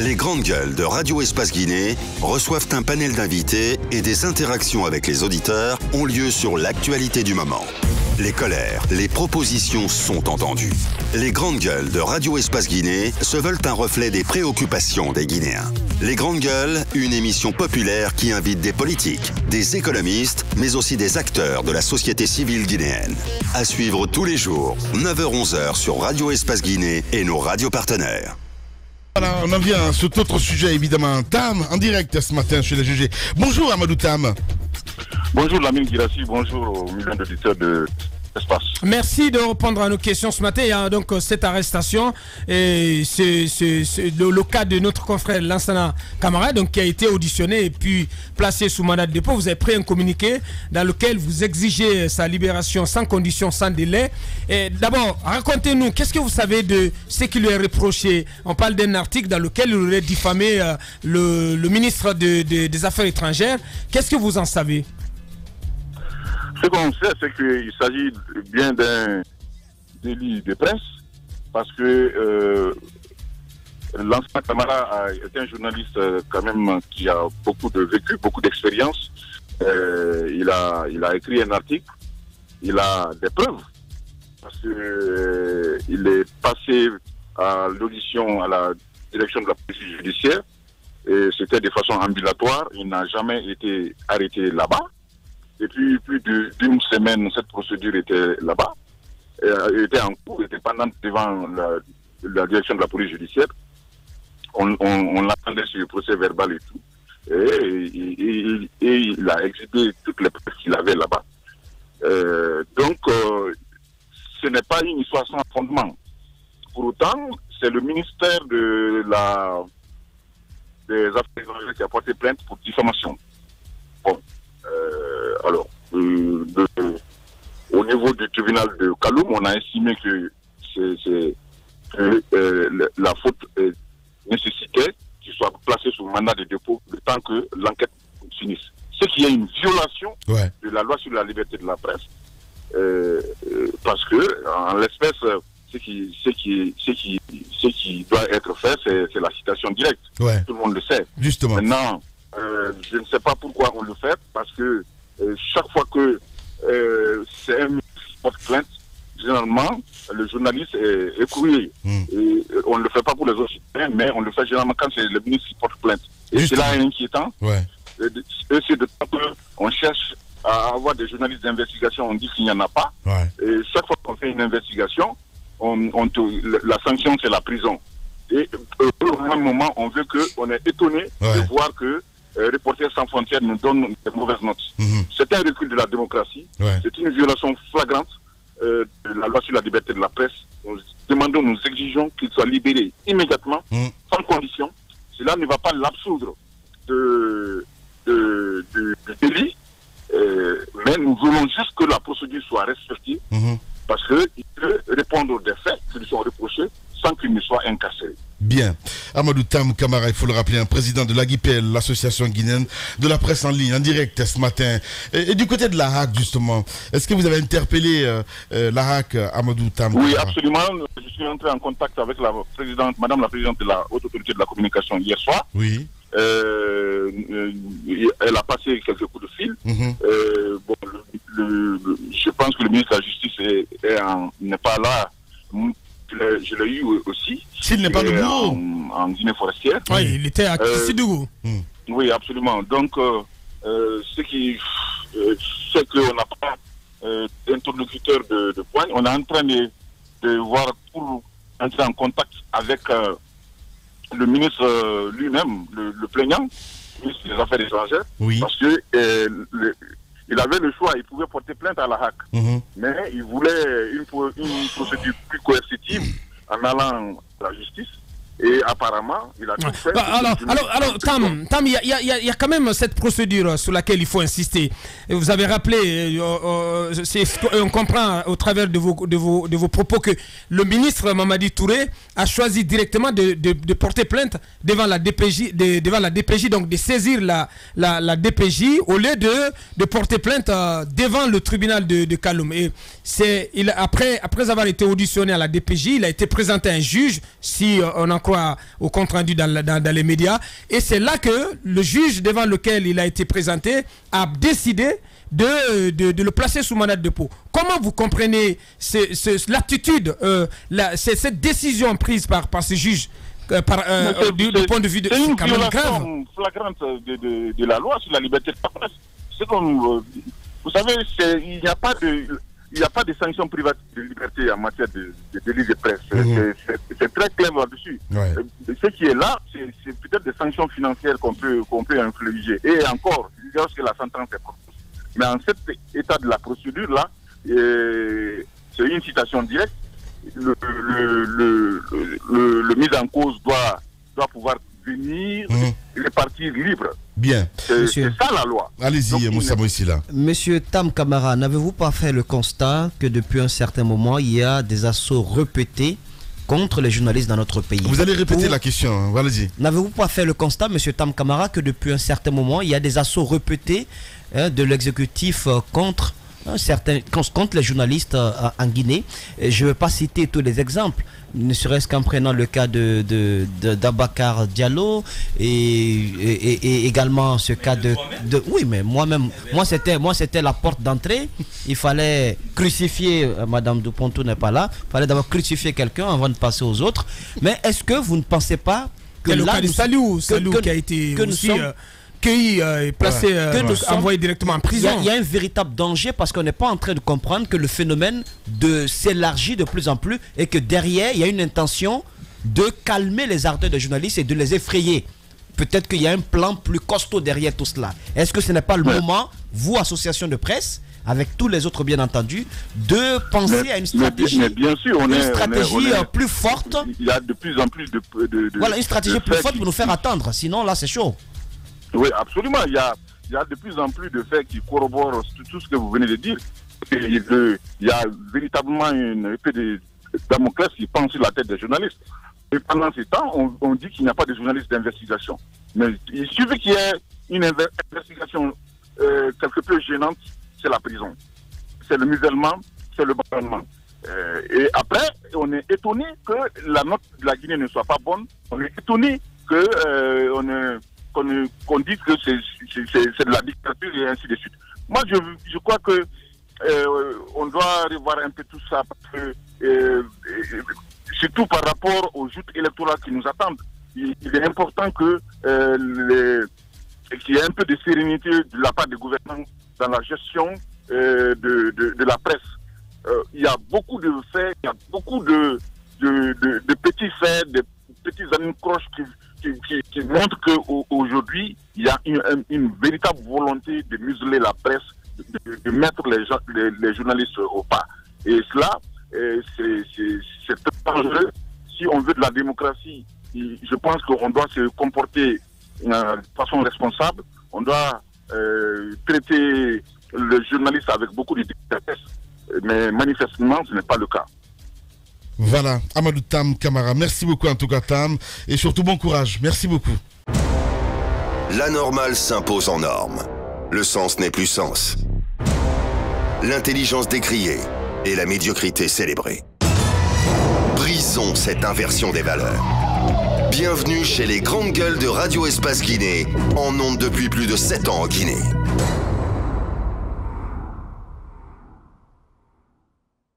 Les grandes gueules de Radio Espace Guinée reçoivent un panel d'invités et des interactions avec les auditeurs ont lieu sur l'actualité du moment. Les colères, les propositions sont entendues. Les grandes gueules de Radio Espace Guinée se veulent un reflet des préoccupations des Guinéens. Les grandes gueules, une émission populaire qui invite des politiques, des économistes, mais aussi des acteurs de la société civile guinéenne. À suivre tous les jours, 9h-11h sur Radio Espace Guinée et nos radios partenaires. Voilà, on en vient à cet autre sujet évidemment. Tam, en direct ce matin chez les GG. Bonjour Amadou Tam. Bonjour Lamine Girassi, bonjour aux millions d'auditeurs de Espace. Merci de répondre à nos questions ce matin. Il y a donc cette arrestation et c'est le cas de notre confrère Lansana Camara donc, qui a été auditionné et puis placé sous mandat de dépôt. Vous avez pris un communiqué dans lequel vous exigez sa libération sans condition, sans délai. D'abord, racontez-nous, qu'est-ce que vous savez de ce qui lui est reproché? On parle d'un article dans lequel il aurait diffamé le ministre des Affaires étrangères. Qu'est-ce que vous en savez? Ce qu'on sait, c'est qu'il s'agit bien d'un délit de presse, parce que Lansana Camara est un journaliste quand même qui a beaucoup de vécu, beaucoup d'expérience. Il a écrit un article, il a des preuves, parce que il est passé à l'audition à la direction de la police judiciaire, et c'était de façon ambulatoire, il n'a jamais été arrêté là-bas. Depuis plus d'une semaine, cette procédure était là-bas, était en cours, était pendant devant la direction de la police judiciaire. On l'attendait sur le procès verbal et tout. Et il a exhibé toutes les preuves qu'il avait là-bas. Donc, ce n'est pas une histoire sans fondement. Pour autant, c'est le ministère des Affaires étrangères qui a porté plainte pour diffamation. Bon. Alors, au niveau du tribunal de Kaloum, on a estimé que la faute nécessitait qu'il soit placé sous mandat de dépôt le temps que l'enquête finisse. Ce qui est une violation de la loi sur la liberté de la presse, parce que en l'espèce, ce qui doit être fait, c'est la citation directe. Tout le monde le sait. Justement. Maintenant, je ne sais pas pourquoi on le fait, parce que chaque fois que c'est un ministre qui porte plainte, généralement, le journaliste est écroué. Et on ne le fait pas pour les autres citoyens, mais on le fait généralement quand c'est le ministre qui porte plainte. Et c'est là inquiétant. C'est de temps qu'on cherche à avoir des journalistes d'investigation, on dit qu'il n'y en a pas. Et chaque fois qu'on fait une investigation, la sanction, c'est la prison. Et au même moment, on est étonné de voir que Reporters sans frontières nous donne des mauvaises notes. C'est un recul de la démocratie. C'est une violation flagrante de la loi sur la liberté de la presse. Nous demandons, nous exigeons qu'il soit libéré immédiatement, sans condition. Cela ne va pas l'absoudre de délit, mais nous voulons juste que la procédure soit respectée, parce qu'il peut répondre des faits qui lui sont reprochés sans qu'il ne soit incarcéré. Bien. Amadou Tam Camara, il faut le rappeler, un président de l'AGIPEL, l'association guinéenne de la presse en ligne, en direct ce matin. Et du côté de la HAC, justement, est-ce que vous avez interpellé la HAC, Amadou Tam Camara? Oui, absolument. Je suis entré en contact avec la présidente, madame la présidente de la Haute Autorité de la Communication hier soir. Oui. Elle a passé quelques coups de fil. Bon, je pense que le ministre de la Justice n'est pas là. Je l'ai eu aussi. S'il n'est pas de bureau en Guinée forestière. Oui, il était à Kissidougou. Oui, absolument. Donc, ce qui c'est qu'on n'a pas d'interlocuteur de poigne. On est en train de voir pour entrer en contact avec le ministre lui-même, le plaignant, le ministre des Affaires étrangères, parce que il avait le choix, il pouvait porter plainte à la HAC, mais il voulait une procédure plus coercitive en allant à la justice. Et apparemment, il a tout fait. Alors, Tam, il y a quand même cette procédure sur laquelle il faut insister. Et vous avez rappelé, on comprend au travers de vos propos que le ministre Mamadi Touré a choisi directement de porter plainte devant la DPJ, donc de saisir la DPJ au lieu de porter plainte devant le tribunal de Kaloum. Et après avoir été auditionné à la DPJ, il a été présenté à un juge, si on en croire au compte rendu dans les médias. Et c'est là que le juge devant lequel il a été présenté a décidé de le placer sous mandat de dépôt. Comment vous comprenez l'attitude, cette décision prise par ce juge du point de vue de... C'est une violation flagrante de la loi sur la liberté de la presse. C'est comme... vous savez, il n'y a pas de sanctions privatives de liberté en matière de délit de presse. C'est très clair là-dessus. Ouais. Ce qui est là, c'est peut-être des sanctions financières qu'on peut infliger. Et encore, lorsque la sentence est prononcée. Mais en cet état de la procédure-là, c'est une citation directe. Le mis en cause doit pouvoir venir répartir libre. Bien. C'est ça la loi. Allez-y, Moussa Moïsila. Monsieur Tam Camara, n'avez-vous pas fait le constat que depuis un certain moment, il y a des assauts répétés contre les journalistes dans notre pays? Vous allez répéter la question, hein. Allez-y. N'avez-vous pas fait le constat, monsieur Tam Camara, que depuis un certain moment, il y a des assauts répétés de l'exécutif contre les journalistes en Guinée? Je ne vais pas citer tous les exemples, ne serait-ce qu'en prenant le cas d'Abakar Diallo et également ce cas de oui, mais moi c'était la porte d'entrée. Il fallait crucifier, Madame Duponto n'est pas là, il fallait d'abord crucifier quelqu'un avant de passer aux autres. Mais est-ce que vous ne pensez pas que le cas de Salou qui a été aussi cueilli et placé, envoyé directement en prison? Il y a un véritable danger parce qu'on n'est pas en train de comprendre que le phénomène s'élargit de plus en plus et que derrière, il y a une intention de calmer les ardeurs des journalistes et de les effrayer. Peut-être qu'il y a un plan plus costaud derrière tout cela. Est-ce que ce n'est pas le moment, vous, association de presse, avec tous les autres bien entendu, de penser à une stratégie, bien sûr, plus forte? Il y a de plus en plus de voilà, une stratégie plus forte pour nous faire attendre. Sinon, là, c'est chaud. Oui, absolument. Il y a de plus en plus de faits qui corroborent tout ce que vous venez de dire. Il y a véritablement une épée de Damoclès qui pend sur la tête des journalistes. Et pendant ce temps, on dit qu'il n'y a pas de journalistes d'investigation. Mais il suffit qu'il y ait une investigation quelque peu gênante, c'est la prison. C'est le musellement, c'est le bâtonnement. Et après, on est étonné que la note de la Guinée ne soit pas bonne. On est étonné qu'on dise que c'est de la dictature et ainsi de suite. Moi, je crois que on doit revoir un peu tout ça parce que surtout par rapport aux joutes électorales qui nous attendent. Il est important que qu'il y ait un peu de sérénité de la part des gouvernants dans la gestion de la presse. Il y a beaucoup de faits, il y a beaucoup de petits faits, de petits anicroches qui montrent qu'aujourd'hui, il y a une véritable volonté de museler la presse, de mettre les journalistes au pas. Et cela, c'est très dangereux. Si on veut de la démocratie, je pense qu'on doit se comporter de façon responsable. On doit traiter les journalistes avec beaucoup de délicatesse. Mais manifestement, ce n'est pas le cas. Voilà, Amadou Tam Camara, merci beaucoup en tout cas Tam, et surtout bon courage, merci beaucoup. La normale s'impose en norme. Le sens n'est plus sens. L'intelligence décriée et la médiocrité célébrée. Brisons cette inversion des valeurs. Bienvenue chez les grandes gueules de Radio Espace Guinée, en ondes depuis plus de 7 ans en Guinée.